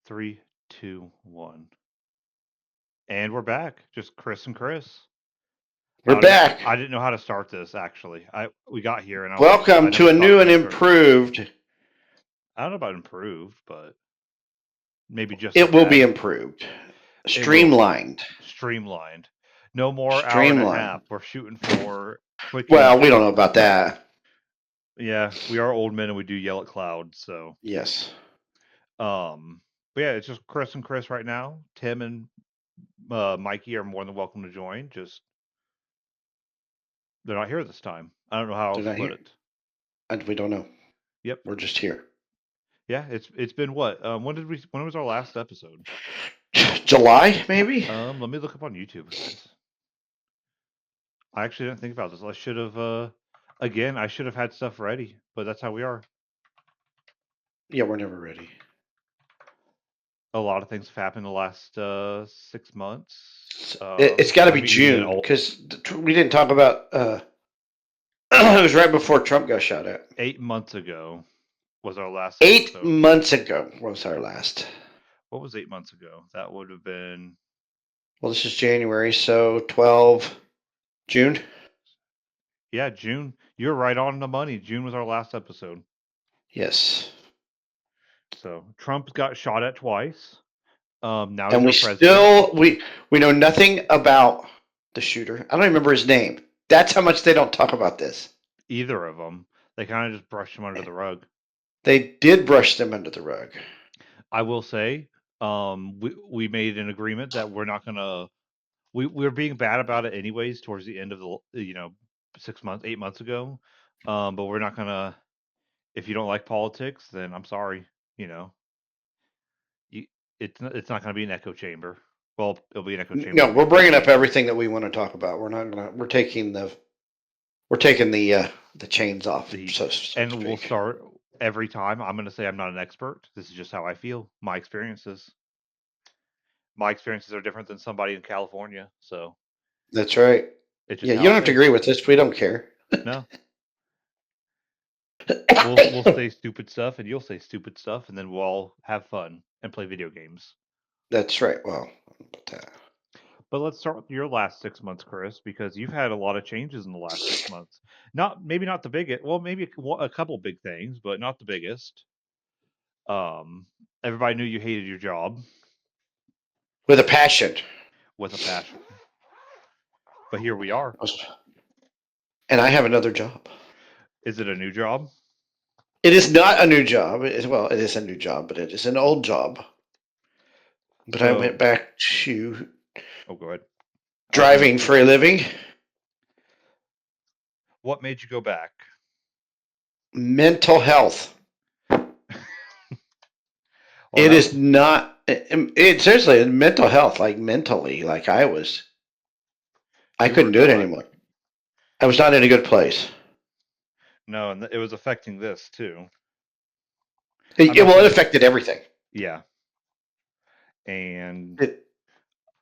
Three, two, one. And we're back. Just Kris and Kris. We're back. I didn't know how to start this actually. We got here and I Welcome to never a thought new of and how to start it. improved. I don't know about improved, but maybe just as It will be bad. improved, It will be streamlined, streamlined. No more hour and a streamlined. half. We're shooting for quick and Well, we easy. don't know about that. Yeah, we are old men and we do yell at clouds, so Yes, um but yeah, it's just Kris and Kris right now. Tim and Mikey are more than welcome to join. Just they're not here this time. I don't know how they're else to not put here, it. and we don't know. Yep. We're just here. Yeah, it's been what? When was our last episode? July, maybe. Let me look up on YouTube, guys. I actually didn't think about this. I should have again, I should have had stuff ready, but that's how we are. Yeah, we're never ready. A lot of things have happened in the last 6 months. It's got to I be mean, even June because we didn't talk about. It was right before Trump got shot at. 8 months ago was our last 8 episode. months ago was our last. What was 8 months ago? That would have been Well, this is January, so 12 June. yeah, June. You're right on the money. June was our last episode. Yes. So Trump got shot at twice. Now he's And our president. we know nothing about the shooter. I don't even remember his name. That's how much they don't talk about this. Either of them. They kind of just brushed him under the rug. They did brush them under the rug. I will say, we made an agreement that we're not gonna. We're being bad about it anyways. Towards the end of the 6 months, 8 months ago, but we're not gonna. If you don't like politics, then I'm sorry. You know, you, it's not gonna be an echo chamber. Well, it'll be an echo chamber No, for we're people that bringing up hate it. everything that we want to talk about. We're not gonna. We're taking the chains off, The so to and we'll speak. start every time. I'm gonna say I'm not an expert. This is just how I feel. My experiences. My experiences are different than somebody in California, so That's right. it's just Yeah, you how don't it have to is. agree with us. We don't care. No, we'll say stupid stuff, and you'll say stupid stuff, and then we'll all have fun and play video games. That's right. Well, that. But let's start with your last 6 months, Kris, because you've had a lot of changes in the last 6 months. Not maybe not the biggest. Well, maybe a couple big things, but not the biggest. Everybody knew you hated your job With a passion. with a passion, but here we are. And I have another job. Is it a new job? It is not a new job. Well, it is a new job, but it is an old job. But I went So, back to oh, go ahead. I was gonna driving say, for a living. what made you go back? Mental health. Well, It that is was not. It seriously mental health. Like mentally, like I you were couldn't do it not. anymore. I was not in a good place. No, and it was affecting this too. I'm It not well, it saying, affected everything. yeah, and It,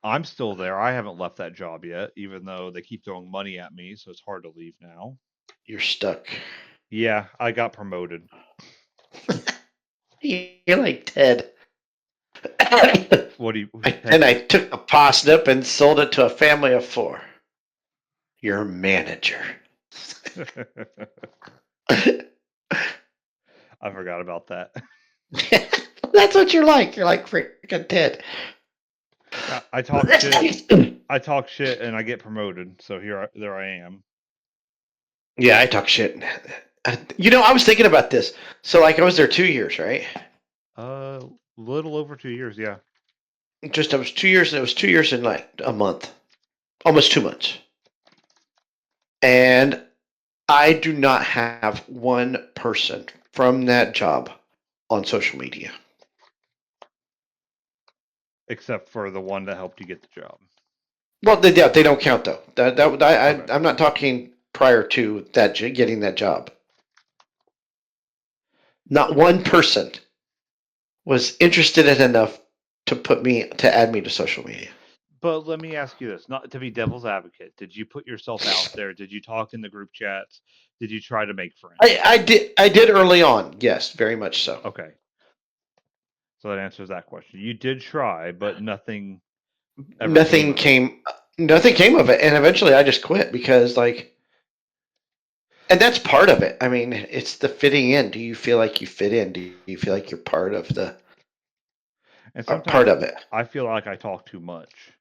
I'm still there. I haven't left that job yet, even though they keep throwing money at me, so it's hard to leave now. you're stuck. Yeah, I got promoted. You're like Ted. What do you, And Ted? I took a parsnip and sold it to a family of 4. Your manager. I forgot about that. That's what you're like. You're like freaking Ted. I talk shit. I talk shit, and I get promoted. So there I am. Yeah, I talk shit. I was thinking about this. So, like, I was there 2 years, right? Little over 2 years. Yeah. Just I was 2 years. It was 2 years and like a month, almost 2 months. And I do not have one person from that job on social media. Except for the one that helped you get the job. Well, they don't count though. Okay. I'm not talking prior to that getting that job. Not one person was interested in enough to add me to social media. But let me ask you this, not to be devil's advocate. Did you put yourself out there? Did you talk in the group chats? Did you try to make friends? I did early on. Yes, very much so. Okay. So that answers that question. You did try, but nothing ever came Nothing of it. came, nothing came of it, and eventually I just quit because like, and that's part of it. I mean, it's the fitting in. Do you feel like you fit in? Do you feel like you're part of the And part sometimes of it? I feel like I talk too much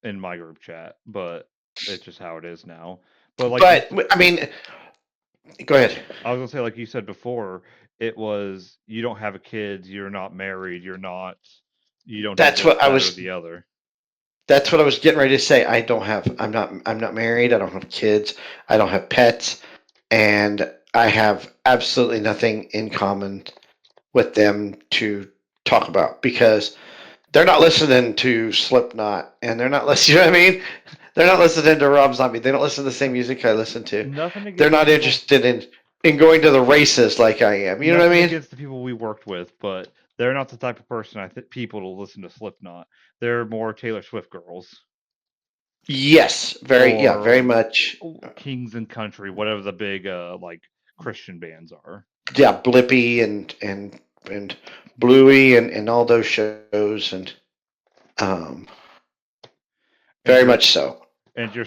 in my group chat, but it's just how it is now. But like you, But I mean, go ahead. I was gonna say, like you said before, it was you don't have a kids, you're not married, you don't do That's this, what I that, or was. the other. That's what I was getting ready to say. I don't have. I'm not married. I don't have kids. I don't have pets, and I have absolutely nothing in common with them to talk about because they're not listening to Slipknot, and they're not listening. You know what I mean? They're not listening to Rob Zombie. They don't listen to the same music I listen to. Nothing They're against the not people, interested in going to the races like I am. You know what I nothing mean? against the people we worked with, but they're not the type of person I think people to listen to Slipknot. They're more Taylor Swift girls Yes, very. Yeah, very or much. Kings and Country, whatever the big like Christian bands are. Yeah, Blippy and Bluey and all those shows and um, And very you're much so.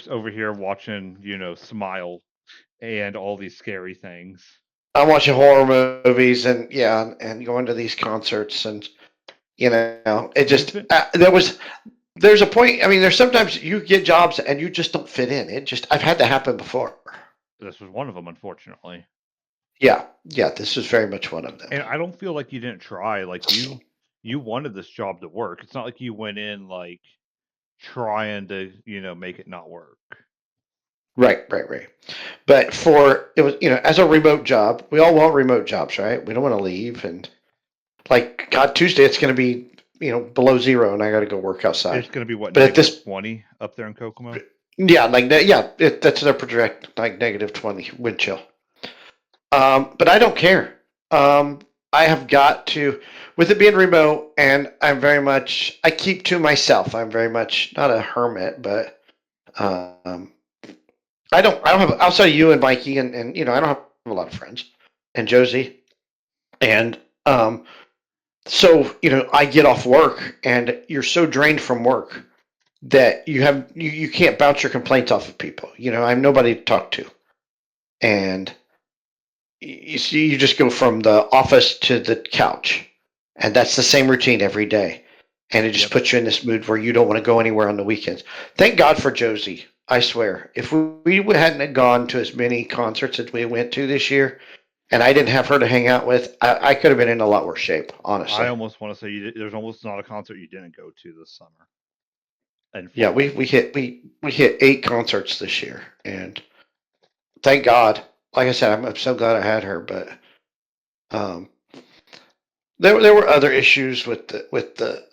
over here watching, Smile and all these scary things. I'm watching horror movies and yeah, and going to these concerts and it There's just been there's a point. I mean, there's sometimes you get jobs and you just don't fit in. It just I've had that happen before. This was one of them, unfortunately. Yeah, yeah, this is very much one of them. And I don't feel like you didn't try. Like you wanted this job to work. It's not like you went in like trying to, make it not work. Right, right, right. But for it was as a remote job, we all want remote jobs, right? We don't want to leave and like God Tuesday, it's going to be below zero, and I got to go work outside. It's going to be what, But at this, -20 up there in Kokomo? yeah, like that, yeah, that's their project like -20 wind chill. But I don't care. I have got to, with it being remote, and I keep to myself. I'm very much not a hermit, but um, I don't have outside of you and Mikey, and I don't have a lot of friends, and Josie, and so I get off work, and you're so drained from work that you can't bounce your complaints off of people. I'm nobody to talk to, and you see, you just go from the office to the couch, and that's the same routine every day, and it just Yep. puts you in this mood where you don't want to go anywhere on the weekends. Thank God for Josie. I swear, if we hadn't gone to as many concerts as we went to this year, and I didn't have her to hang out with, I could have been in a lot worse shape, I honestly. almost want to say there's almost not a concert you didn't go to this summer and Yeah, fall. we hit 8 concerts this year, and thank God. Like I said, I'm so glad I had her, but um, there were other issues with the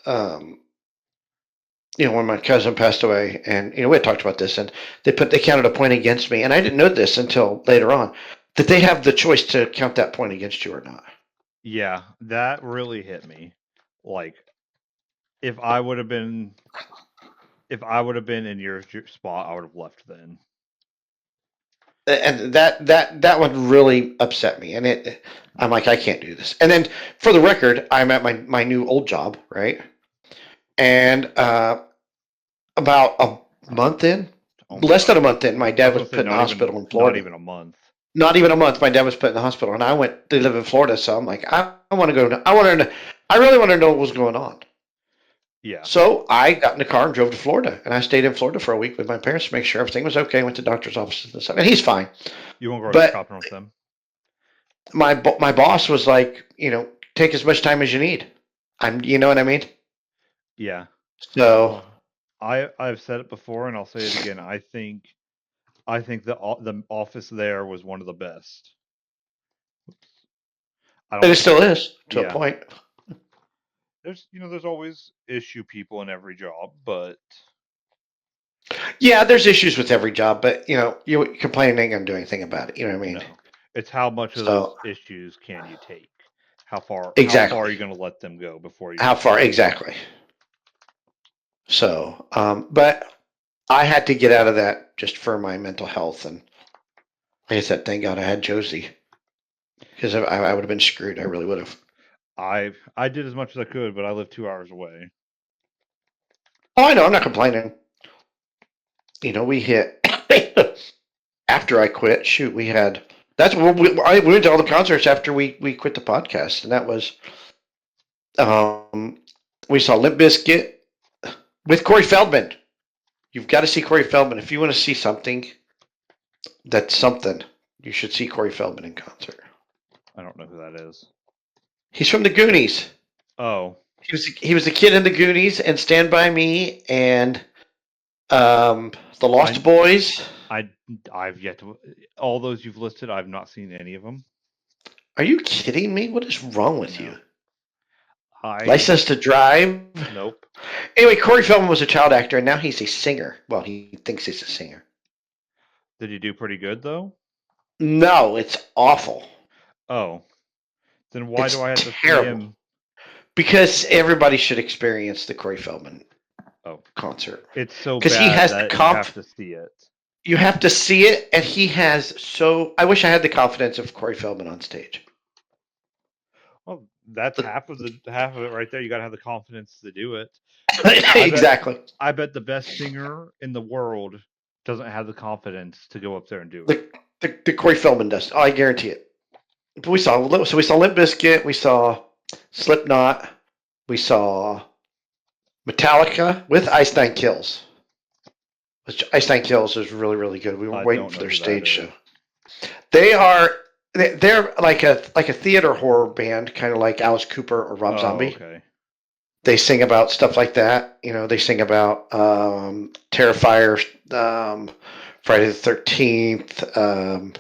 when my cousin passed away, and we had talked about this, and they counted a point against me, and I didn't know this until later on that they have the choice to count that point against you or not. Yeah, that really hit me. Like if I would have been if I would have been in your spot, I would have left then. And that one really upset me, and I'm like, I can't do this. And then for the record, I'm at my new old job, right? And about a month in, Oh my less than gosh. a month in, my I dad was was gonna say put in the hospital in not Florida. even a month. Not even a month, my dad was put in the hospital, and I went to live in Florida. So I'm like, I want to go. I really want to know what was going on. Yeah. So I got in the car and drove to Florida, and I stayed in Florida for a week with my parents to make sure everything was okay. Went to doctor's offices and stuff, and he's fine. You won't grocery But shopping with them? my boss was like, take as much time as you need. You know what I mean? Yeah. So Well, I've said it before and I'll say it again. I think the office there was one of the best. I and it don't still is to a Yeah. point. There's always issue people in every job, but Yeah, there's issues with every job, but you complaining ain't gonna do anything about it. You know what I mean? no. It's how much of those So issues can you take? How far are exactly. you going to let them go before you How just far quit? exactly? So, but I had to get out of that just for my mental health, and like I said, thank God I had Josie because I would have been screwed. I really would have. I did as much as I could, but I live 2 hours away. Oh, I know. I'm not complaining. We hit after I quit. Shoot, we had. That's what we went to all the concerts after we quit the podcast, and that was um, we saw Limp Bizkit with Corey Feldman. You've got to see Corey Feldman if you want to see something. That's something. You should see Corey Feldman in concert. I don't know who that is. He's from the Goonies. Oh, He was the kid in the Goonies and Stand by Me and the Lost I Boys. I've yet to all those you've listed. I've not seen any of them. Are you kidding me? What is wrong with you? No, I License to Drive. nope. Anyway, Corey Feldman was a child actor, and now he's a singer. Well, he thinks he's a singer. Did you do pretty good though? No, it's awful. Oh, then why do It's I have to see terrible. him? Because everybody should experience the Corey Feldman Oh, concert. it's so Because he bad has the that you have to see it. You have to see it, and he has so. I wish I had the confidence of Corey Feldman on stage. Well, that's half of it right there. You got to have the confidence to do it. Exactly. I bet the best singer in the world doesn't have the confidence to go up there and do it. The Corey Feldman does. Oh, I guarantee it. But we saw Limp Bizkit, we saw Slipknot, we saw Metallica with Ice Nine Kills. Which Ice Nine Kills is really, really good. We were I waiting don't for know their who that stage is. show. They're like a theater horror band, kind of like Alice Cooper or Rob Oh, Zombie. okay. They sing about stuff like that. They sing about Terrifier, Friday the 13th,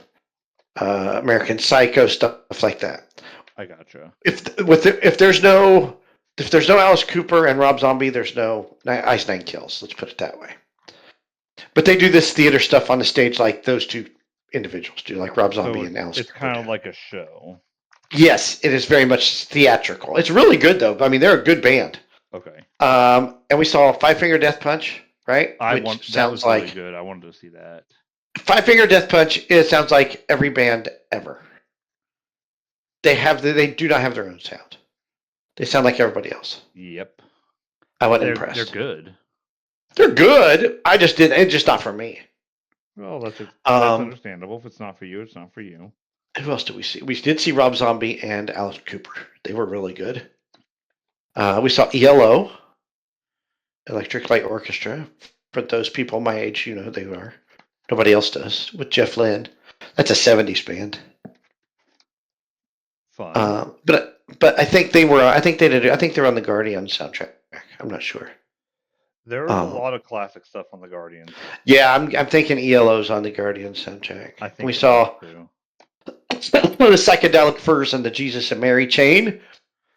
American Psycho, stuff like that. I gotcha. If there's no Alice Cooper and Rob Zombie, there's no Ice Nine Kills. Let's put it that way. But they do this theater stuff on the stage like those two individuals do, like Rob Zombie So and Alice it's Cooper kind do. of like a show. Yes, it is very much theatrical. It's really good though. I mean, they're a good band. Okay. And we saw Five Finger Death Punch, right? That was really good. I wanted to see that. Five Finger Death Punch. It sounds like every band ever. They do not have their own sound. They sound like everybody else. Yep. I wasn't impressed. They're good. They're good. I just didn't. It's just not for me. Well, that's understandable. If it's not for you, it's not for you. Who else did we see? We did see Rob Zombie and Alice Cooper. They were really good. We saw ELO, Electric Light Orchestra. For those people my age, you know who they are. Nobody else does. With Jeff Lynne. That's a 70s band. Fun. But I think they were. I think they did. I think they're on the Guardian soundtrack. I'm not sure. There is a lot of classic stuff on the Guardians. Yeah, I'm thinking ELO's on the Guardian soundtrack. I think we saw the Psychedelic Furs and the Jesus and Mary Chain.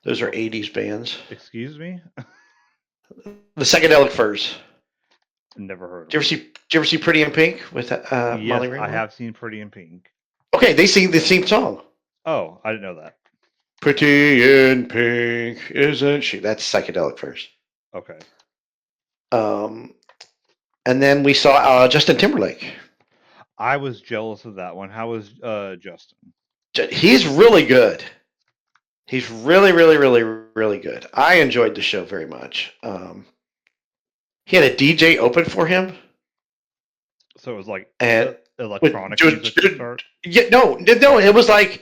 Those are 80s bands. Excuse me? The Psychedelic Furs. Never heard of Did you ever see Pretty in Pink with yes, Molly Ringwald? I have seen Pretty in Pink. Okay, they sing the same song. Oh, I didn't know that. Pretty in Pink, isn't she? That's Psychedelic Furs. Okay. And then we saw Justin Timberlake. I was jealous of that one. How was Justin? He's really good. He's really, really, really, really good. I enjoyed the show very much. He had a DJ open for him. So it was like and electronic music to start? Yeah, no, it was like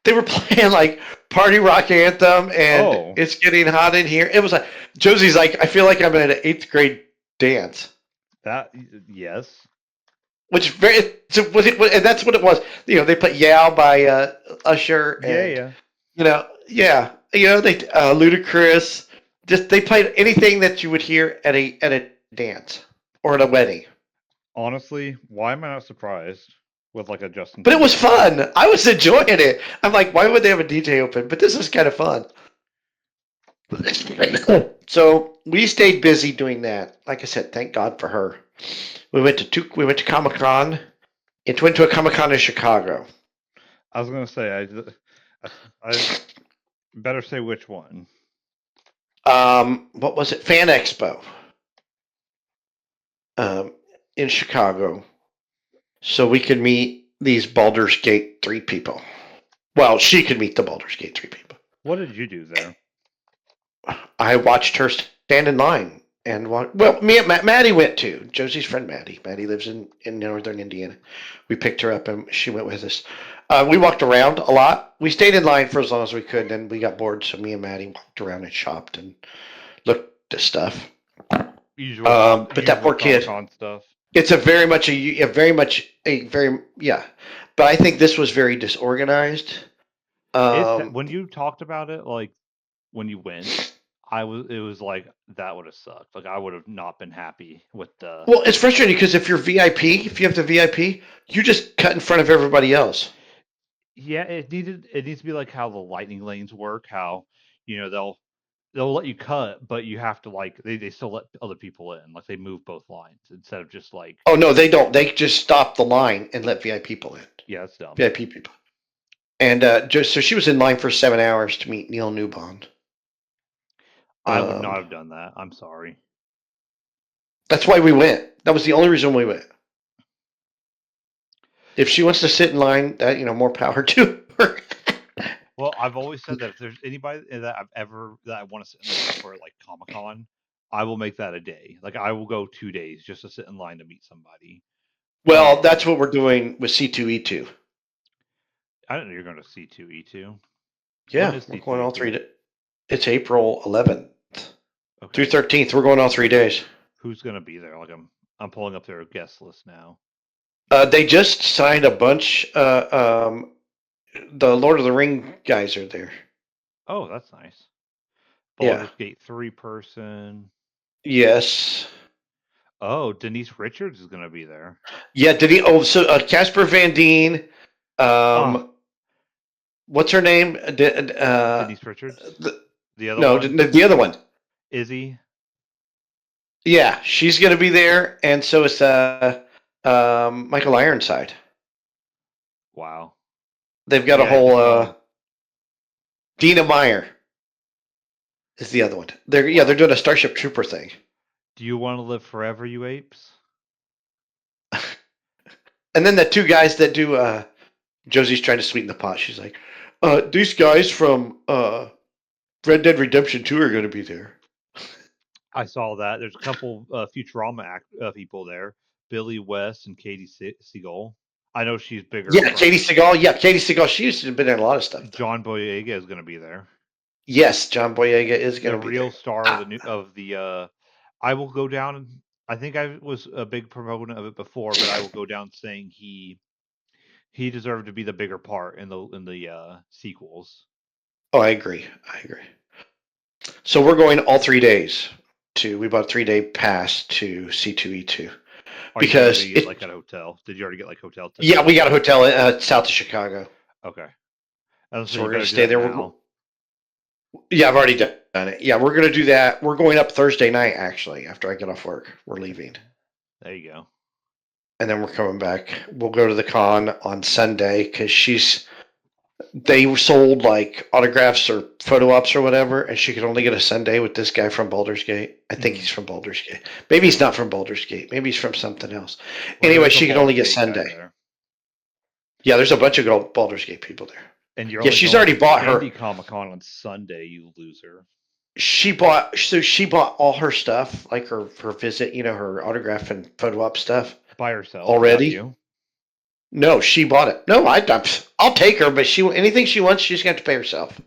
they were playing like party rock anthem, and It's Getting Hot in Here. It was like Josie's like, I feel like I'm at an 8th grade dance. Yes. Which and that's what it was. They put "Yeah" by Usher. And, Yeah. They Ludacris. Just they played anything that you would hear at a dance or at a wedding. Honestly, why am I not surprised with like a Justin? But it was fun. I was enjoying it. I'm like, why would they have a DJ open? But this is kind of fun. So we stayed busy doing that. Like I said, thank God for her. We went to Comic-Con. It went to a Comic-Con in Chicago. I was gonna say I better say which one. What was it? Fan Expo. In Chicago, so we could meet these Baldur's Gate 3 people. Well, she could meet the Baldur's Gate 3 people. What did you do there? I watched her stand in line and well, me and Maddie went too. Josie's friend Maddie. Maddie lives in northern Indiana. We picked her up and she went with us. We walked around a lot. We stayed in line for as long as we could. Then we got bored, so me and Maddie walked around and shopped and looked at stuff. But that Usual poor Comic kid. Con stuff. It's a very yeah. But I think this was very disorganized. It's Um, when you talked about it, like when you went, it was like that would have sucked. Like I would have not been happy with the. well, it's frustrating because if you're VIP, if you have the VIP, you just cut in front of everybody else. Yeah, it needs to be like how the lightning lanes work. How they'll let you cut, but you have to like they still let other people in. Like they move both lines instead of just like Oh no, they don't. They just stop the line and let VIP people in. yeah, that's dumb. VIP people. And just so she was in line for 7 hours to meet Neil Newbond. I would not Um, have done that. I'm sorry. that's why we went. That was the only reason we went. If she wants to sit in line, that more power to her. Well, I've always said that if there's anybody that I want to sit in line for like Comic Con, I will make that a day. Like I will go 2 days just to sit in line to meet somebody. Well, that's Um, what we're doing with C2E2. I don't know you're going to C2E2. When Yeah, is we're going all C2E2? 3 days. It's April 11th through Okay. 13th. We're going all 3 days. Who's going to be there? Like I'm pulling up their guest list now. They just signed a bunch. The Lord of the Ring guys are there. Oh, that's nice. Yeah. Baldur's Gate 3 person. Yes. Oh, Denise Richards is going to be there. Yeah. Did he? Oh, so Casper Van Dien. Ah, Um, what's her name? Denise Richards. The, The other no, one, the other one. Izzy. Yeah, she's gonna be there, and so is Michael Ironside. Wow. They've got a Yeah, whole no. Dina Meyer is the other one. They're Wow. doing a Starship Trooper thing. Do you want to live forever, you apes? And then the two guys that do Josie's trying to sweeten the pot. She's like, these guys from Red Dead Redemption 2 are going to be there. I saw that. There's a couple people there. Billy West and Katie Seagal. I know she's bigger Yeah, Katie from. Seagal. Yeah, Katie Seagal. She used to have been in a lot of stuff, though. John Boyega is going to be there. Yes, John Boyega is going The to be there. real star of Ah, the. I will go down. I think I was a big proponent of it before, but I will go down saying he deserved to be the bigger part in the sequels. oh, I agree. I agree. So we're going all 3 days to. We bought a 3 day pass to C2E2 Are you going to because be like it. at a hotel? Did you already get like hotel Yeah, we tickets? got a hotel south of Chicago, Okay. So so you we're going better to do stay that there. now. Yeah, I've already done it. Yeah, we're going to do that. We're going up Thursday night actually. After I get off work, we're leaving, There you go. and then we're coming back. We'll go to the con on Sunday because they sold like autographs or photo ops or whatever, and she could only get a Sunday with this guy from Baldur's Gate. I think Hmm. he's from Baldur's Gate. Maybe he's not from Baldur's Gate. Maybe he's from something else. Well, Anyway, there's a she could only Baldur's get Gate guy Sunday. there, Yeah, there's a bunch of Baldur's Gate people there. and you're Yeah, only she's going already to bought her. Indie Comic Con on Sunday. You loser. She bought all her stuff, like her visit, her autograph and photo op stuff By herself, without already. you. No, she bought it. No, I'll take her, but anything she wants, she's going to have to pay herself,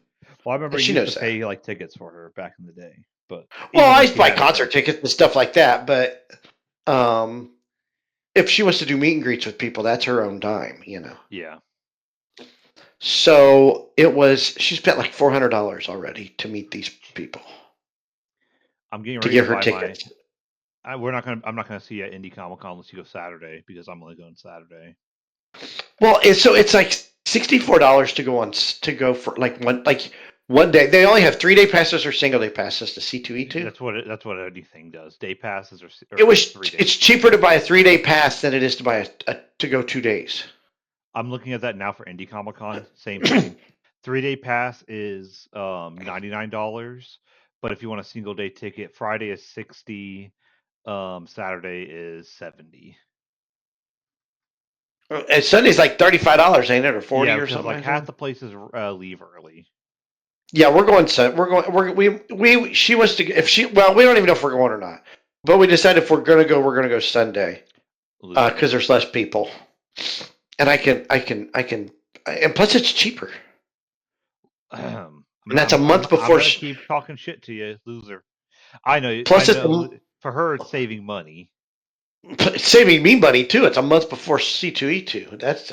Well, I remember and you she used to knows that. pay like tickets for her back in the day, but Well, even I when used to she buy had a concert place. tickets and stuff like that, but um, if she wants to do meet and greets with people, that's her own dime. Yeah, So she spent like $400 already to meet these people I'm getting to ready to get her buy my. tickets. We're not gonna. I'm not gonna see you at Indie Comic Con unless you go Saturday because I'm only going Saturday. Well, it's like $64 to go for like one day. They only have 3 day passes or single day passes to C2E2. That's what anything does. Day passes It or was 3 days. it's cheaper to buy a 3 day pass than it is to buy to go 2 days. I'm looking at that now for Indie Comic Con. Same thing. 3 day pass is $99, but if you want a single day ticket, Friday is 60. Saturday is 70. And Sunday's like $35, ain't it, or 40 Yeah, or because something like like half that? the places leave early. Yeah, we're going. We're going. We. She wants to. If she. Well, we don't even know if we're going or not. But we decided if we're gonna go, we're gonna go Sunday because Loser. there's less people, and and plus it's cheaper, and that's a month I'm before. gonna keep talking shit to you, loser. I Plus it's know. For her, it's saving money. it's saving me money too. It's a month before C2E2. That's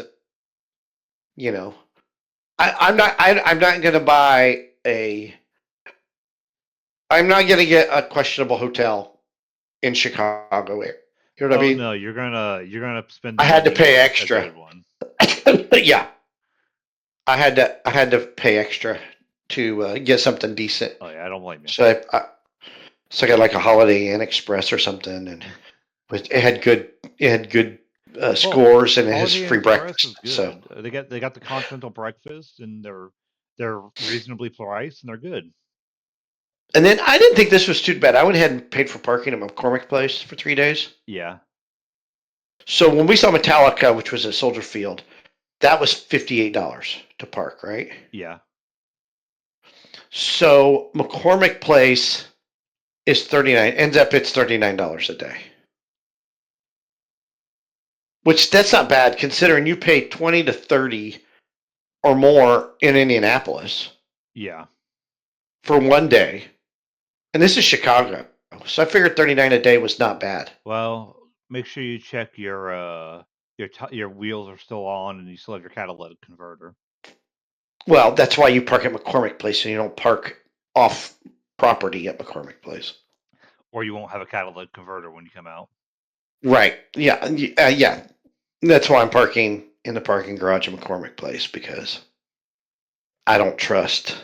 you know. I'm not gonna buy a. I'm not gonna get a questionable hotel in Chicago. You know what I Oh mean? no, you're gonna spend the I had to money and pay get a extra. good one. Yeah, I had to pay extra to get something decent. Oh yeah, I don't blame you. So I got like a Holiday Inn Express or something, and it had good Well, scores and it has Holiday Inn free Express is breakfast. So good. They got the continental breakfast and they're reasonably priced and they're good. and then I didn't think this was too bad. I went ahead and paid for parking at McCormick Place for 3 days. Yeah, So when we saw Metallica, which was at Soldier Field, that was $58 to park, right? yeah. So McCormick Place is 39. Ends up it's $39 a day, which that's not bad considering you pay 20 to 30 or more in Indianapolis Yeah. for one day, and this is Chicago. So I figured 39 a day was not bad. Well, make sure you check your wheels are still on and you still have your catalytic converter, Well, that's why you park at McCormick Place and you don't park off property at McCormick Place. or you won't have a catalytic converter when you come out. Right. Yeah. Yeah. That's why I'm parking in the parking garage at McCormick Place because I don't trust.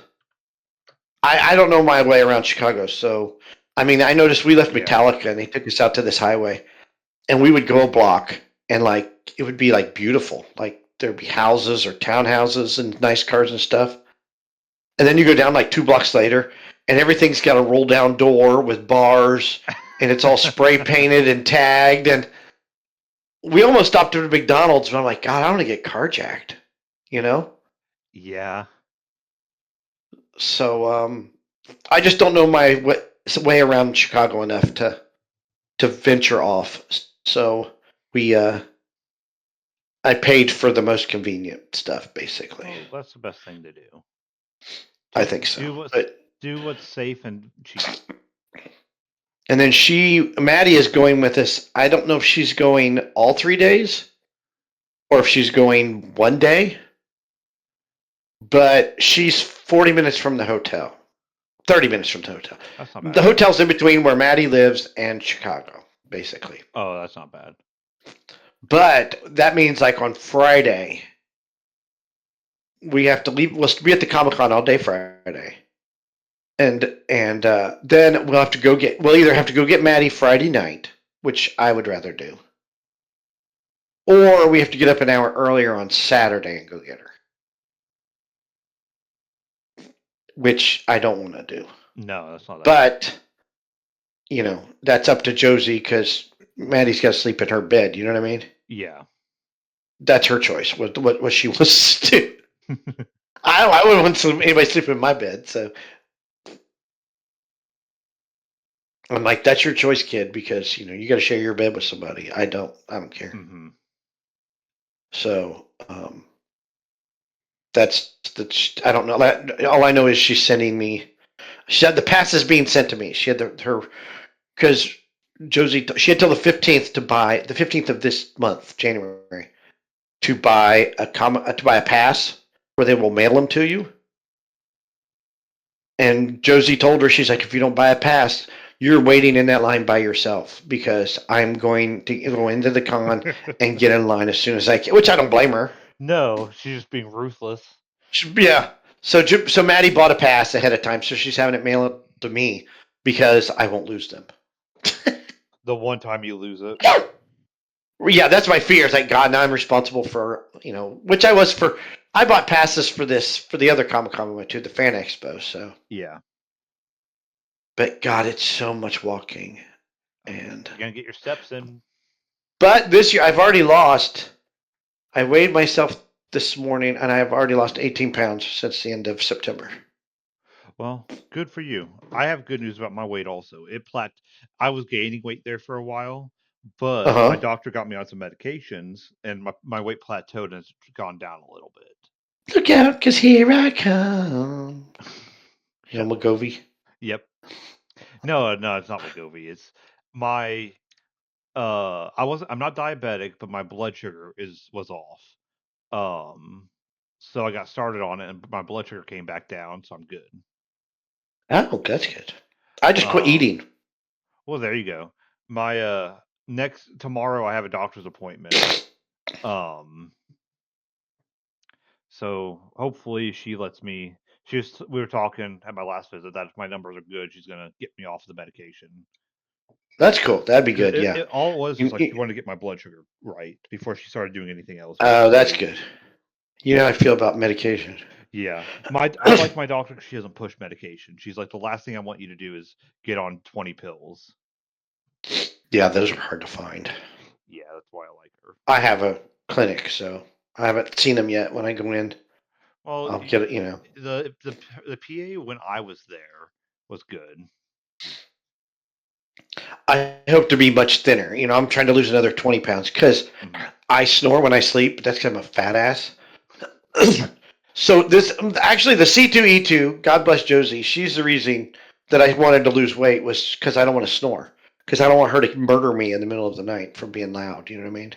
I don't know my way around Chicago. So, I mean, I noticed we left Yeah. Metallica and they took us out to this highway and we would go a block and like it would be like beautiful. Like there'd be houses or townhouses and nice cars and stuff. And then you go down like 2 blocks later and everything's got a roll down door with bars and it's all spray painted and tagged. And we almost stopped at a McDonald's, but I'm like, God, I want to get carjacked, you know? Yeah. So I just don't know my way around Chicago enough to venture off. So we I paid for the most convenient stuff, basically. Well, that's the best thing to do. I Do think so. do what's But do what's safe and cheap. and then Maddie is going with us. I don't know if she's going all 3 days or if she's going one day, but she's 40 minutes from the hotel. 30 minutes from the hotel. That's not The bad. hotel's in between where Maddie lives and Chicago, basically. Oh, that's not bad. But that means like on Friday, we have to leave. We'll be at the Comic Con all day Friday, and then we'll have to go get. We'll either have to go get Maddie Friday night, which I would rather do, or we have to get up an hour earlier on Saturday and go get her, which I don't want to do. No, that's not that bad. But that's up to Josie because Maddie's got to sleep in her bed. You know what I mean? Yeah. That's her choice. What she wants to do. I wouldn't want anybody sleeping in my bed. So I'm like, that's your choice, kid, because you got to share your bed with somebody. I don't. I don't care. Hmm. So that's I don't know. All I know is she's sending me. She had the pass is being sent to me. She had her because Josie. She had till the 15th to buy the 15th of this month, January, to buy a pass where they will mail them to you. And Josie told her, she's like, if you don't buy a pass, you're waiting in that line by yourself because I'm going to go into the con and get in line as soon as I can, which I don't blame her. No, she's just being ruthless. Yeah. So Maddie bought a pass ahead of time, so she's having it mailed to me because I won't lose them. The one time you lose it. Yeah, that's my fear. It's like, God, now I'm responsible for, which I was for. I bought passes for the other Comic Con we went to, the Fan Expo. So, Yeah. but God, it's so much walking. And You're gonna get your steps in. but this year I've already lost. I weighed myself this morning, and I have already lost 18 pounds since the end of September. Well, good for you. I have good news about my weight also. I was gaining weight there for a while, Uh but my huh. doctor got me on some medications and my weight plateaued and it's gone down a little bit. Look out, 'cause here I come. You Shut know, up. McGovey. Yep. No, no, it's not Wegovy. It's my I'm not diabetic, but my blood sugar is was off. Um so I got started on it and my blood sugar came back down, so I'm good. Oh, that's good. I just quit Um eating. well there you go. My next tomorrow I have a doctor's appointment. Um so hopefully she lets me we were talking at my last visit that if my numbers are good, she's gonna get me off the medication. That's cool. That'd be 'Cause good. Yeah. all it was like she You, wanted to get my blood sugar right before she started doing anything else, which is oh, that's great. good. You know how I feel about medication. Yeah. I like my doctor 'cause she doesn't push medication. She's like, "The last thing I want you to do is get on 20 pills." Yeah, those are hard to find. Yeah, that's why I like her. I have a clinic, so I haven't seen them yet. When I go in, Well, I'll get it. You know, the PA when I was there was good. I hope to be much thinner. You know, I'm trying to lose another 20 pounds because Mhm. I snore when I sleep. But that's because I'm a fat ass. So this actually the C2E2. God bless Josie. She's the reason that I wanted to lose weight was because I don't want to snore. Because I don't want her to murder me in the middle of the night from being loud. You know what I mean?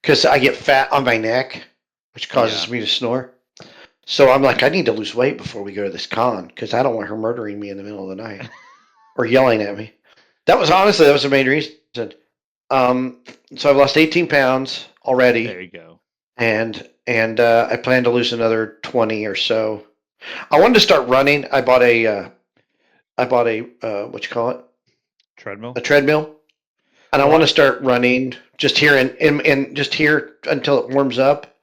Because I get fat on my neck, which Yeah. causes me to snore. So I'm like, I need to lose weight before we go to this con because I don't want her murdering me in the middle of the night or yelling at me. That was the main reason. Um, so I've lost 18 pounds There already, you go. and I plan to lose another 20 or so. I wanted to start running. I bought a what you call it, Treadmill? a treadmill, and I Well, want to start running just here in just here until it warms up,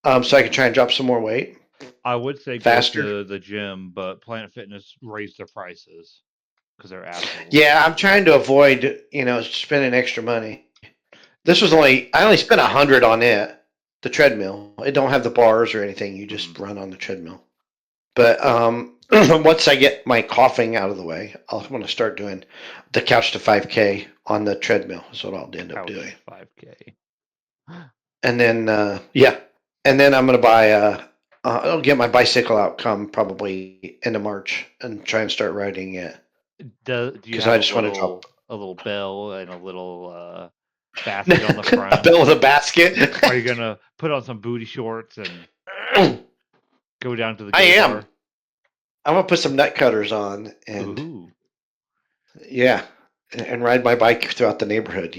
so I can try and drop some more weight I would say go faster. to the gym, but Planet Fitness raised their prices because they're assholes. Yeah, I'm trying to avoid spending extra money. This was only I only spent 100 on it, the treadmill. It don't have the bars or anything. You Mhm. just run on the treadmill. But once I get my coughing out of the way, I'll want to start doing the couch to 5K on the treadmill. Is what I'll end up Couch doing. to 5K. And then yeah, and then I'm gonna buy I'll get my bicycle out come probably end of March and try and start riding it Do you because have I just want to drop a little bell and a little basket on the a front? bill with a basket. Are you gonna put on some booty shorts and go down to the I gay am. bar? I'm gonna put some nut cutters on and Ooh. yeah, and ride my bike throughout the neighborhood.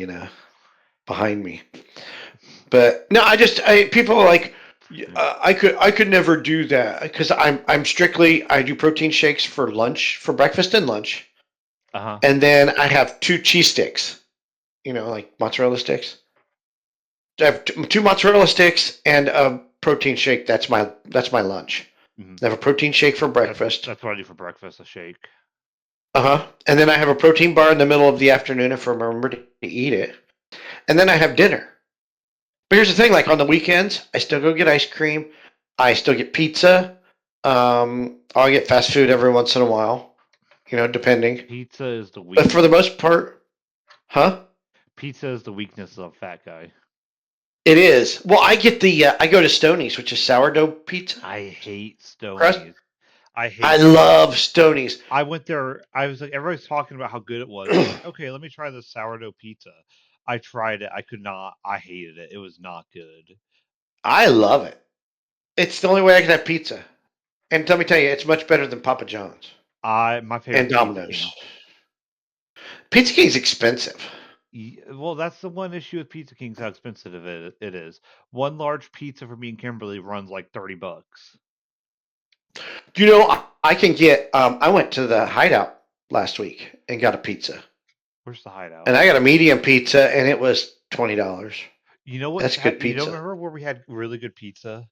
Behind me. But no, people are like, I could never do that because I'm strictly I do protein shakes for lunch, for breakfast and lunch, Uh-huh. and then I have two cheese sticks, like mozzarella sticks. I have two mozzarella sticks and a protein shake. That's my lunch. Mhm. I have a protein shake for breakfast. That's what I do for breakfast, a shake. And then I have a protein bar in the middle of the afternoon if I remember to eat it, and then I have dinner. But here's the thing: like on the weekends, I still go get ice cream. I still get pizza. I'll get fast food every once in a while, depending. Pizza is the But for the weakness. most part, huh? Pizza is the weakness of a fat guy. It is. Well, I go to Stoney's, which is sourdough pizza I hate crust. Stoney's. I I hate love Stoney's. I went there. I was like, everybody's talking about how good it was. I was like, okay, let me try this sourdough pizza. I tried it. I could not. I hated it. It was not good. I love it. It's the only way I can have pizza. And let me tell you, it's much better than Papa John's My favorite and is Pizza Domino's. King. Pizza King's expensive. Well, that's the one issue with Pizza King's how expensive it is. One large pizza for me and Kimberly runs like $30. I can get. I went to the Hideout last week and got a pizza, Where's the hideout? and I got a medium pizza, and it was $20. You know what? That's good You don't pizza. remember where we had really good pizza?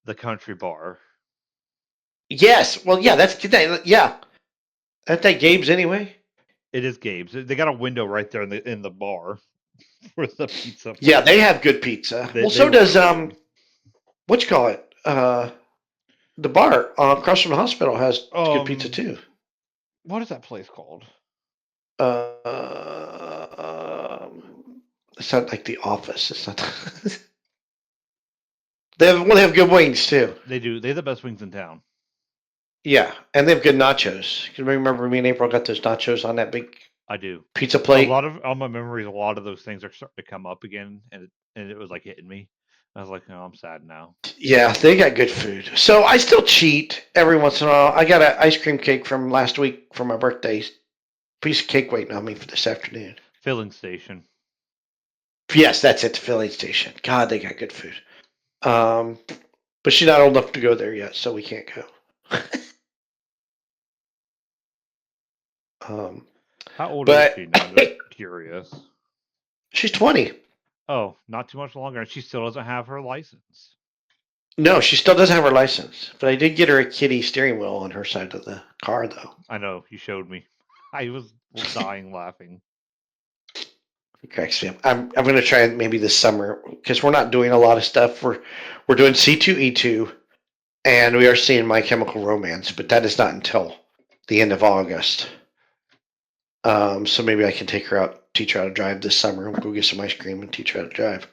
The Country Bar. Yes. Well, yeah. Yeah. At that Gabe's anyway. It is Gabe's. They got a window right there in the bar for the pizza Yeah, place. they have good pizza. Well, They so were does really good. what you call it? The bar across from the hospital has good pizza Um, too. what is that place called? It's not like the office. It's not. They have good wings too. They do. They have the best wings in town. Yeah, and they have good nachos. Can you remember me and April got those nachos on that big I do. pizza A lot plate? of on my memories, a lot of those things are starting to come up again, and it was like hitting me. I was like, no, I'm sad now. Yeah, they got good food. So I still cheat every once in a while. I got an ice cream cake from last week for my birthday. Piece of cake waiting on me for this afternoon. Filling station. Yes, that's at the filling station. God, they got good food. Um, but she's not old enough to go there yet, so we can't go. um, How old is but she now? I'm just curious. she's 20. Oh, not too much longer, and she still doesn't have her license. No, she still doesn't have her license. But I did get her a kitty steering wheel on her side of the car, though. I know you showed me. I was dying laughing. It cracks me up. I'm going to try it maybe this summer because we're not doing a lot of stuff. We're doing C2E2, and we are seeing My Chemical Romance, but that is not until the end of August. So maybe I can take her out, teach her how to drive this summer. We'll go get some ice cream and teach her how to drive.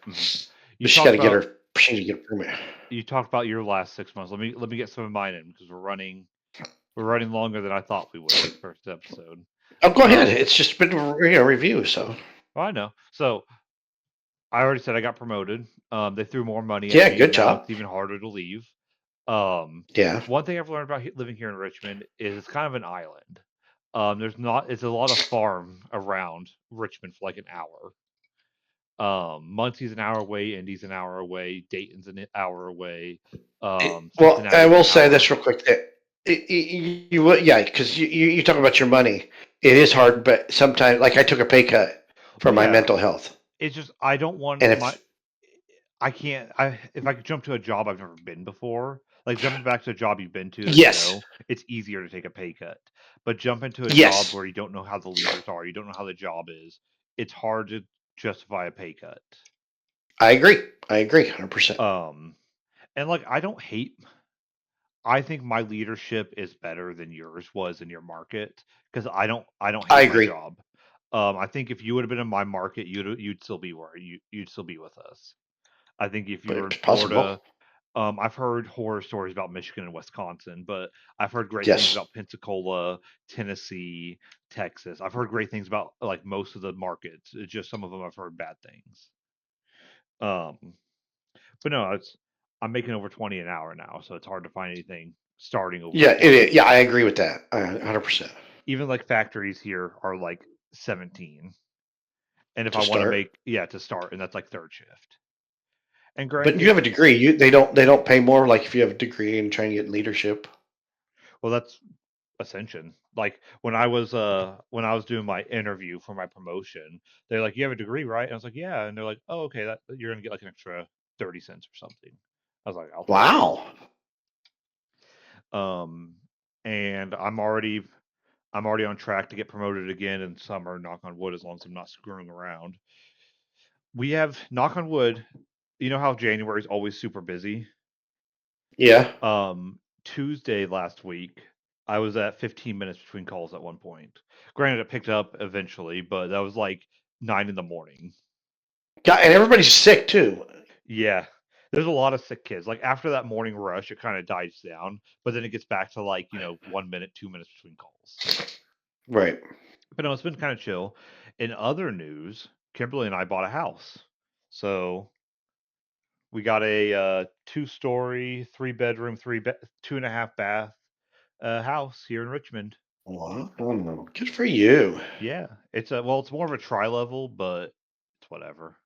You But she got talked to get about her. She need to get a permit. you talked about your last 6 months. Let me get some of mine in because we're running longer than I thought we would this first episode. Oh, go ahead. Um, It's just been a review, so well, I know. So I already said I got promoted. They threw more money at yeah, me, and good now job. it's even harder to leave. Um, Yeah, one thing I've learned about living here in Richmond is it's kind of an island. There's not it's a lot of farm around Richmond for like an hour. Muncie's an hour away, Indy's an hour away, Dayton's an hour away, well, I Cincinnati's will an say hour. this real quick. That yeah, because you talk about your money. It is hard, but sometimes, like I took a pay cut for Well, my yeah, mental health, it's just I don't and want my if I can't I if I could jump to a job I've never been before, like jumping back to a job you've been to that you yes, know, it's easier to take a pay cut. But jump into a job yes, where you don't know how the leaders are, you don't know how the job is, it's hard to justify a pay cut. I agree. I agree, 100%. Um, and like I think my leadership is better than yours was in your market because I don't I hate my agree. job. I think if you would have been in my market, you'd still be where you'd still be with us. I think if you But were in it's possible. Florida, I've heard horror stories about Michigan and Wisconsin, but I've heard great things Yes, about Pensacola, Tennessee, Texas. I've heard great things about like most of the markets. It's just some of them I've heard bad things. Um, but no, it's I'm making over 20 an hour now, so it's hard to find anything starting over yeah, it 20. is. Yeah, I agree with that. 100% Even like factories here are like 17. And if to I want to start. make yeah, to start, and that's like third shift. And But you granted, have a degree. They don't pay more like if you have a degree and trying to get in leadership. well that's ascension. Like when I was doing my interview for my promotion, they're like, "You have a degree, right?" And I was like, "Yeah." And they're like, "Oh, okay, that you're gonna get like an extra 30 cents or something." I was like, "I'll take it." Wow. Um, and I'm already on track to get promoted again in summer. Knock on wood, as long as I'm not screwing around. We have knock on wood. You know how January is always super busy. Yeah. Tuesday last week, I was at 15 minutes between calls at one point. Granted, it picked up eventually, but that was like 9 in the morning. God, and everybody's sick too. Yeah, there's a lot of sick kids. Like after that morning rush, it kind of dies down, but then it gets back to like 1 minute, 2 minutes between calls. Right. But no, it's been kind of chill. In other news, Kimberly and I bought a house, so we got a 2-story, 3 bedroom, 2.5 bath house here in Richmond. Wow. Good for you. Yeah, it's a well, it's more of a tri-level, but it's whatever.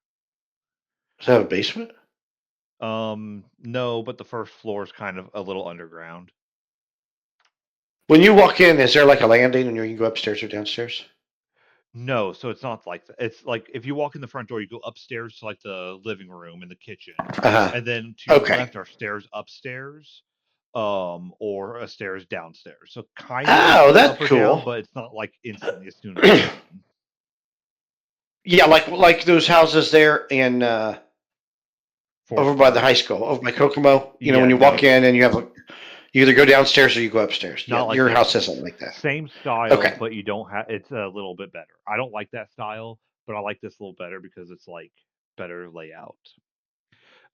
Does it have a basement? No, but the first floor is kind of a little underground. When you walk in, is there like a landing and you can go upstairs or downstairs? No, so it's not like that. It's like if you walk in the front door, you go upstairs to like the living room and the kitchen, Uh huh. and then to your Okay. left are stairs upstairs, or a stairs downstairs. So kind of Oh, up that's or down, cool. but it's not like instantly as soon as you walk in. Yeah, like those houses there in over by the Fordsport. high school, over by Kokomo. You know, Yeah, when you walk no, in and you have a You either go downstairs or you go upstairs. Yeah, Not like your this. house isn't like that. Same style, Okay. but you don't have. It's a little bit better. I don't like that style, but I like this a little better because it's like better layout.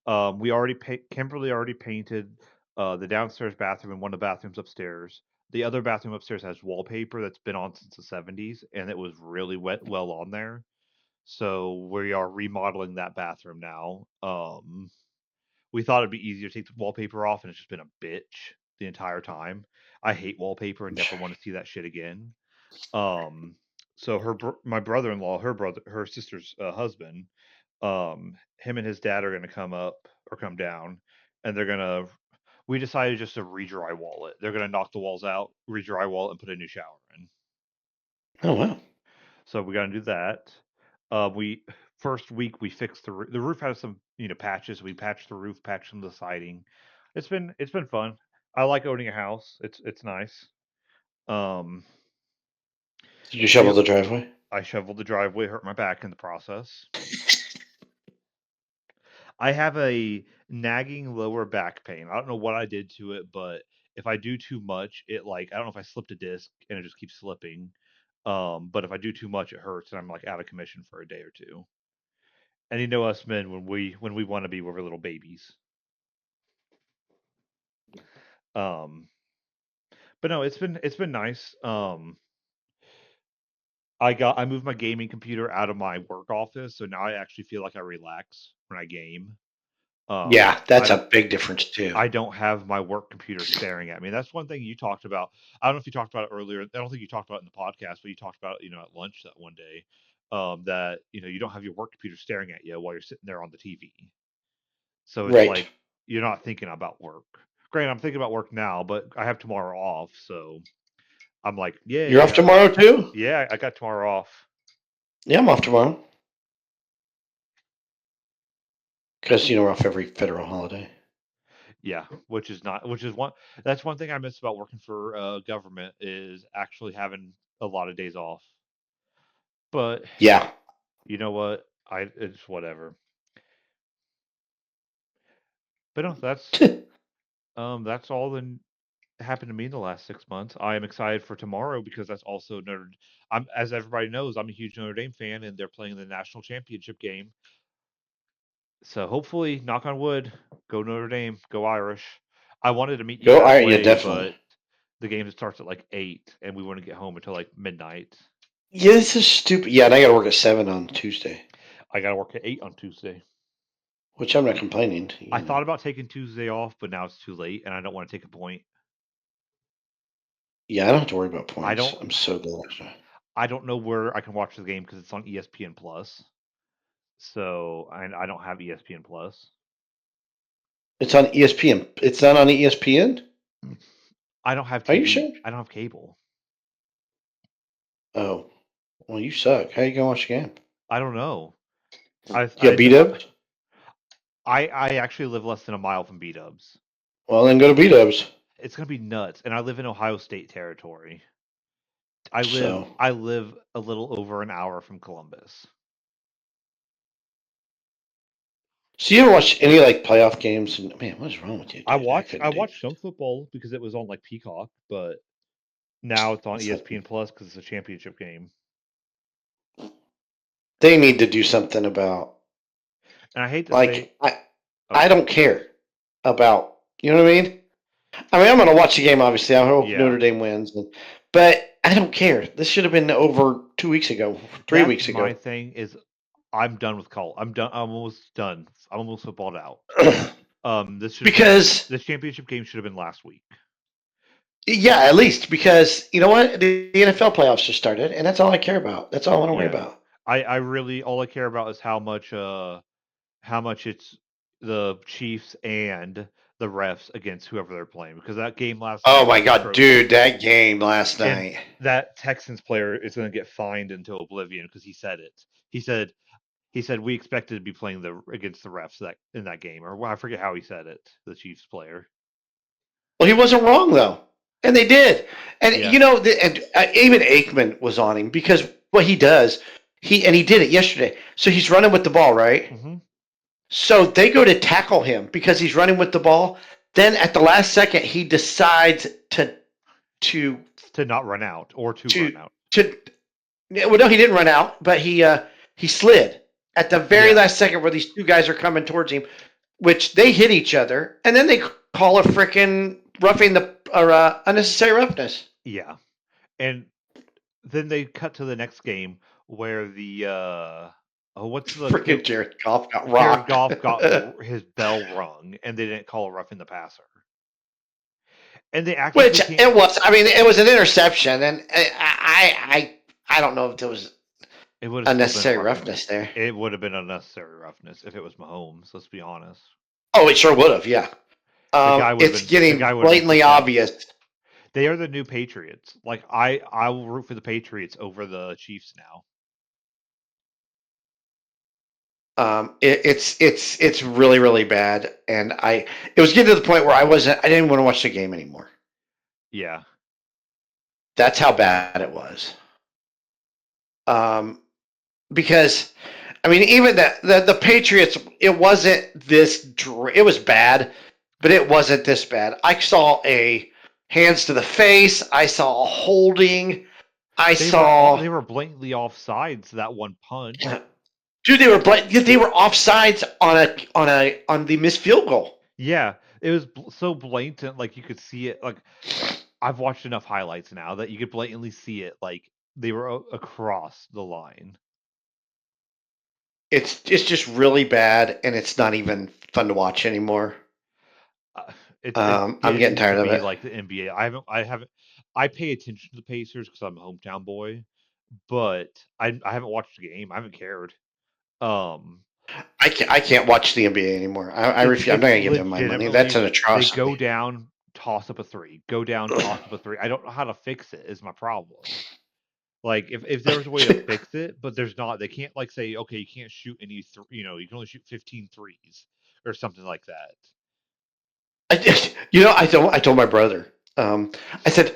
We already Kimberly already painted the downstairs bathroom and one of the bathrooms upstairs. The other bathroom upstairs has wallpaper that's been on since the 70s, and it was really well on there. So we are remodeling that bathroom now. We thought it'd be easier to take the wallpaper off, and it's just been a bitch the entire time. I hate wallpaper and never want to see that shit again. Um, so my brother-in-law, her sister's husband, him and his dad are gonna come up or come down, and they're gonna. We decided just to re-drywall it. They're gonna knock the walls out, re-drywall it, and put a new shower in. Oh wow. So we gotta do that. We first week we fixed the roof has some patches. We patched the roof, patched some of the siding. It's been fun. I like owning a house. It's nice. Um, Did you we shovel the driveway? I shoveled the driveway, hurt my back in the process. I have a nagging lower back pain. I don't know what I did to it, but if I do too much, it like I don't know if I slipped a disc and it just keeps slipping. But if I do too much, it hurts and I'm like out of commission for a day or two. And you know us men when we want to be when we're little babies. Um, but no, it's been nice. I moved my gaming computer out of my work office, so now I actually feel like I relax when I game. Yeah, I that's don't a big difference too. I don't have my work computer staring at me. That's one thing you talked about. I don't know if you talked about it earlier. I don't think you talked about it in the podcast, but you talked about it, at lunch that one day. That you don't have your work computer staring at you while you're sitting there on the TV. So it's Right. like you're not thinking about work. Granted, I'm thinking about work now, but I have tomorrow off, so I'm like, You're yay, off tomorrow too? yeah, I got tomorrow off. Yeah, I'm off tomorrow. Because we're off every federal holiday. Yeah, which is not, which is one. That's one thing I miss about working for government is actually having a lot of days off. But Yeah. you know what? It's whatever. But no, that's all that happened to me in the last 6 months. I am excited for tomorrow because that's also Notre. I'm as everybody knows, I'm a huge Notre Dame fan, and they're playing the national championship game. So hopefully, knock on wood, go Notre Dame, go Irish. I wanted to meet you Go. All right. Yeah, halfway, definitely. but the game starts at like 8, and we wouldn't get home until like midnight. Yeah, this is stupid. Yeah, and I got to work at 7 on Tuesday, I got to work at 8 on Tuesday. which I'm not complaining. I thought about taking Tuesday off, but now it's too late, and I don't want to take a point. Yeah, I don't have to worry about I points. don't. I'm so glad. I don't know where I can watch the game because it's on ESPN Plus. So I don't have ESPN Plus. It's on ESPN. It's not on ESPN? I don't have Are you TV. sure? I don't have cable. Oh, well, you suck. How you going to watch the game? I don't know. I Yeah, I beat know ups? I actually live less than a mile from B Dubs. Well, then go to beat ups. It's gonna be nuts, and I live in Ohio State territory. I live So, I live a little over an hour from Columbus. so you ever watch any like playoff games? And man, what is wrong with you, I dude? I watch I couldn't do watched it. some football because it was on like Peacock, but now it's on It's not, ESPN Plus because it's a championship game. they need to do something about And I hate to say, like I oh don't care about you know what I mean. I mean I'm gonna watch the game. Obviously, I hope yeah, Notre Dame wins, but I don't care. This should have been over 2 weeks ago, three that's weeks my ago. thing. Is I'm done with college. I'm done. I'm almost done. I'm almost footballed out. This should have been Because this championship game should have been last week. yeah, at least because you know what, the NFL playoffs just started, and that's all I care about. That's all I want to worry Yeah, about. I really all I care about is how much it's the Chiefs and the refs against whoever they're playing because that game last Oh night my was god, dude, atrocious. that game last And night. that Texans player is going to get fined into oblivion because he said it. He said we expected to be playing the against the refs that in that game, or I forget how he said it. The Chiefs player. Well, he wasn't wrong though, and they did. And Yeah. and even Aikman was on him because what he does, he did it yesterday. So he's running with the ball, right? Hmm. So they go to tackle him because he's running with the ball. Then at the last second, he decides to To not run out or to run to out. to. Well, no, he didn't run out, but he slid at the very Yeah, last second where these two guys are coming towards him, which they hit each other, and then they call a freaking roughing the or unnecessary roughness. yeah. And then they cut to the next game where the oh, what's the Freaking Jared Goff got Jared rocked. Goff got his bell rung, and they didn't call a roughing the passer. And they act like Which they can't. it was. I mean, it was an interception, and I don't know if there was It would have still been a unnecessary roughing. roughness there. It would have been unnecessary roughness if it was Mahomes. Let's be honest. Oh, it sure would have. Yeah. It's The getting guy would have been blatantly kicked out. obvious. They are the new Patriots. Like I will root for the Patriots over the Chiefs now. It's really really bad, and it was getting to the point where I didn't want to watch the game anymore. Yeah. That's how bad it was. Um, because I mean, even the Patriots, it wasn't this. It was bad, but it wasn't this bad. I saw a hands to the face. I saw a holding. I saw, They were blatantly offsides that one punt. dude, they were offsides on the missed field goal. Yeah, it was so blatant, like you could see it. Like I've watched enough highlights now that you could blatantly see it. Like they were across the line. It's just really bad, and it's not even fun to watch anymore. It's I'm getting getting to tired of be it. like the NBA. I haven't. I pay attention to the Pacers because I'm a hometown boy, but I haven't watched the game. I haven't cared. Um, I can't watch the NBA anymore. I refuse. I'm not it's gonna give them my money. That's legitimately an they go atrocity. down, toss up a three, go down, toss up a three. I don't know how to fix it. Is my problem. Like if there was a way to fix it, but there's not. They can't like say, okay, you can't shoot any. You can only shoot 15 threes or something like that. I told my brother. I said,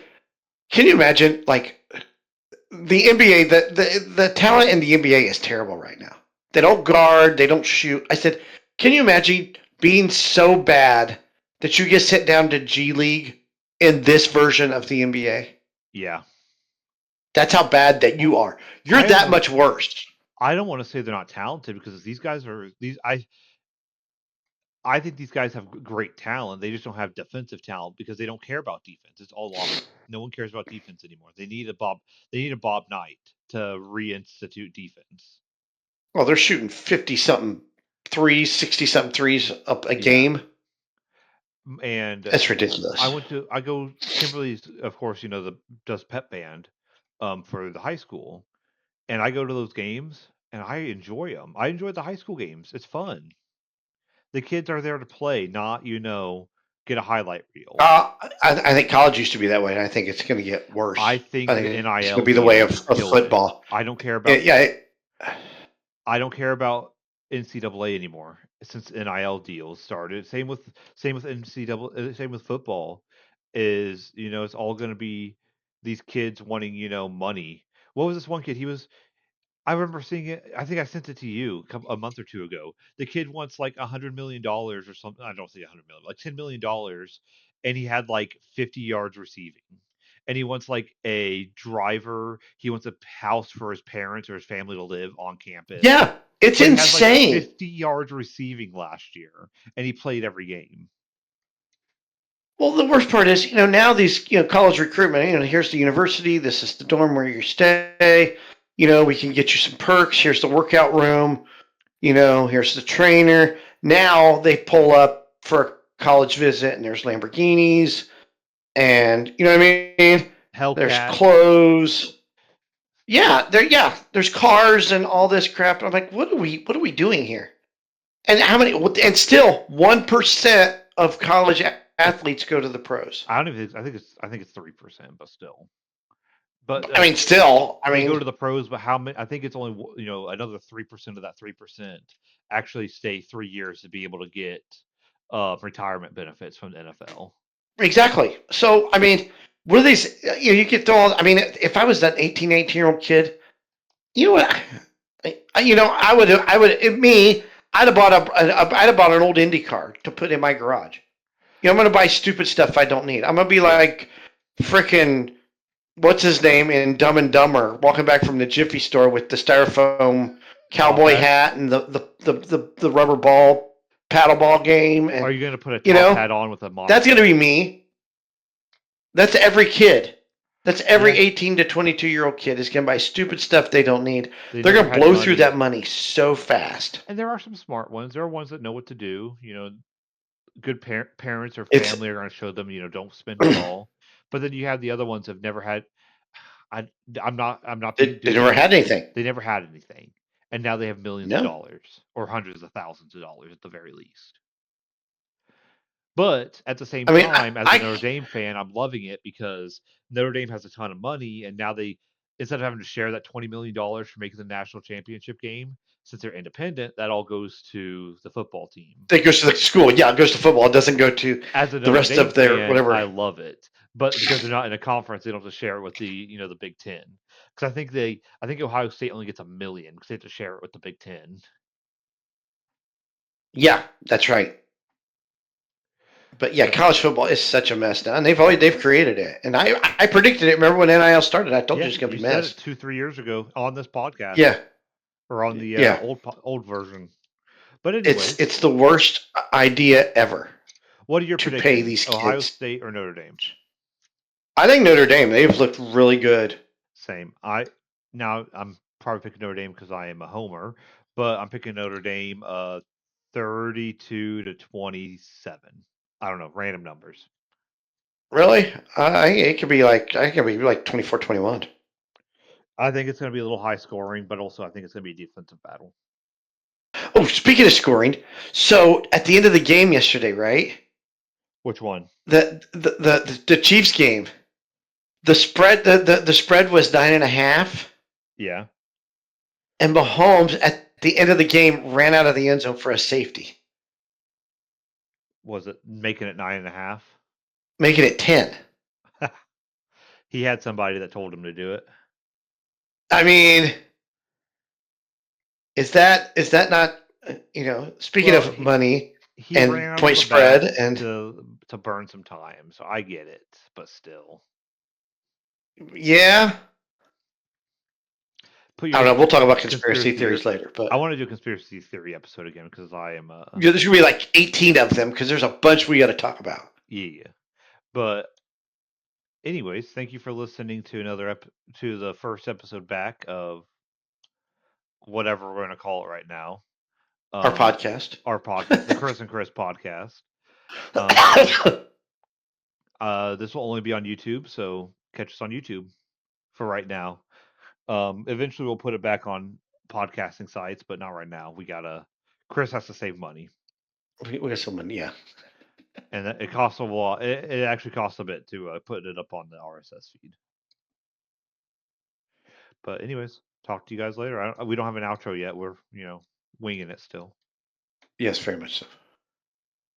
can you imagine like the NBA? The talent in the NBA is terrible right now. They don't guard. They don't shoot. I said, can you imagine being so bad that you get sent down to G League in this version of the NBA? Yeah, That's how bad that you are. You're I that almost much worse. I don't want to say they're not talented because these guys are these I think these guys have great talent. They just don't have defensive talent because they don't care about defense. It's all offense. No one cares about defense anymore. They need a Bob Knight to reinstitute defense. Well, they're shooting 50 something threes, 60 something threes up a Yeah. game. And That's ridiculous. I go Kimberly's, of course, does pep band for the high school, and I go to those games and I enjoy them. I enjoy the high school games. It's fun. The kids are there to play, not, get a highlight reel. I think college used to be that way, and I think it's going to get I worse. think I the think it's going NIL to be the way deals of killed it. football. I don't care about Yeah, I don't care about NCAA anymore since NIL deals started. Same with NCAA, same with football. It's all going to be these kids wanting money. What was this one kid? I remember seeing it. I think I sent it to you a month or two ago. The kid wants like $100 million or something. I don't say 100 million, like $10 million, and he had like 50 yards receiving. And he wants like a driver. He wants a house for his parents or his family to live on campus. yeah. It's But he has like insane. 50 yards receiving last year, and he played every game. Well, the worst part is, now these, college recruitment. Here's the university. This is the dorm where you stay. We can get you some perks. Here's the workout room. Here's the trainer. Now they pull up for a college visit, and there's Lamborghinis, and you know what I mean. There's Hellcats. clothes. There's cars and all this crap. I'm like, what are we doing here? And how many? And still, 1% of college athletes go to the pros. I don't even. I think it's 3%, but still. But I mean, still, I they go mean, to the pros, but how many? I think it's only another 3% of that 3% actually stay 3 years to be able to get retirement benefits from the NFL. exactly. So, I mean, what are these? You get throw. I mean, if I was that 18-year-old kid, you know what? I would, me, I'd have bought an old Indy car to put in my garage. I'm going to buy stupid stuff I don't need. I'm going to be Yeah. like freaking what's his name in Dumb and Dumber, walking back from the Jiffy store with the styrofoam Top cowboy hat. hat and the rubber ball paddle ball game, Are and you going to put a you top know hat on with a that's going to be monocle? me. That's every kid. That's every Yeah. 18 to 22-year-old kid is going to buy stupid stuff they don't need. They They're never going to had blow through money. that money so fast. And there are some smart ones. There are ones that know what to do. Good parents or It's family are going to show them, don't spend it all. But then you have the other ones that have never had. I, I'm not being they never douchey. had anything. They never had anything, and now they have millions of No, dollars or hundreds of thousands of dollars at the very least. But at the same I mean time, as a Notre Dame fan, I'm loving it because Notre Dame has a ton of money, and now they, instead of having to share that $20 million for making the national championship game, since they're independent, that all goes to the football team. it goes to the school. Yeah, it goes to football. It doesn't go to As a the Notre rest Dame of their fan, I whatever. love it, but because they're not in a conference, they don't have to share it with the Big Ten. Because I think Ohio State only gets a million because they have to share it with the Big Ten. Yeah, that's right. But yeah, So college football is such a mess now, and they've created it. And I predicted it. Remember when NIL started? I told you yeah, it's going to you be a said mess. it 2 3 years ago on this podcast Yeah, or on the yeah. old version. But It's anyways, the worst idea ever what are your to pay predictions? these Ohio kids. State or Notre Dame? I think Notre Dame. They've looked really good. Same. I'm probably picking Notre Dame because I am a homer, but I'm picking Notre Dame 32-27. I don't know, random numbers. Really, it could be like 24-21. I think it's going to be a little high scoring, but also I think it's going to be a defensive battle. Oh, speaking of scoring, so at the end of the game yesterday, right? Which one? The Chiefs game. The spread was 9.5, Yeah. and Mahomes at the end of the game ran out of the end zone for a safety, Was it making it 9.5? making it 10. He had somebody that told him to do it. I mean, is that not speaking Well, of he money he and ran off point the spread bat and to burn some time, so I get it, but still. yeah, Put I your don't know. We'll talk about conspiracy conspiracy theory. theories later, but I want to do a conspiracy theory episode again because I am yeah, there's gonna be like 18 of them because there's a bunch we got to talk about. yeah. But anyways, thank you for listening to to the first episode back of whatever we're going to call it right now. Our Um, podcast. our podcast, the Chris and Chris podcast. Um, this will only be on YouTube, so catch us on YouTube for right now. Eventually we'll put it back on podcasting sites, but not right now. Chris has to save money, We got someone, yeah. and it costs a lot. It actually costs a bit to put it up on the RSS feed. But anyways, talk to you guys later. We don't have an outro yet. We're winging it still. Yes, very much so.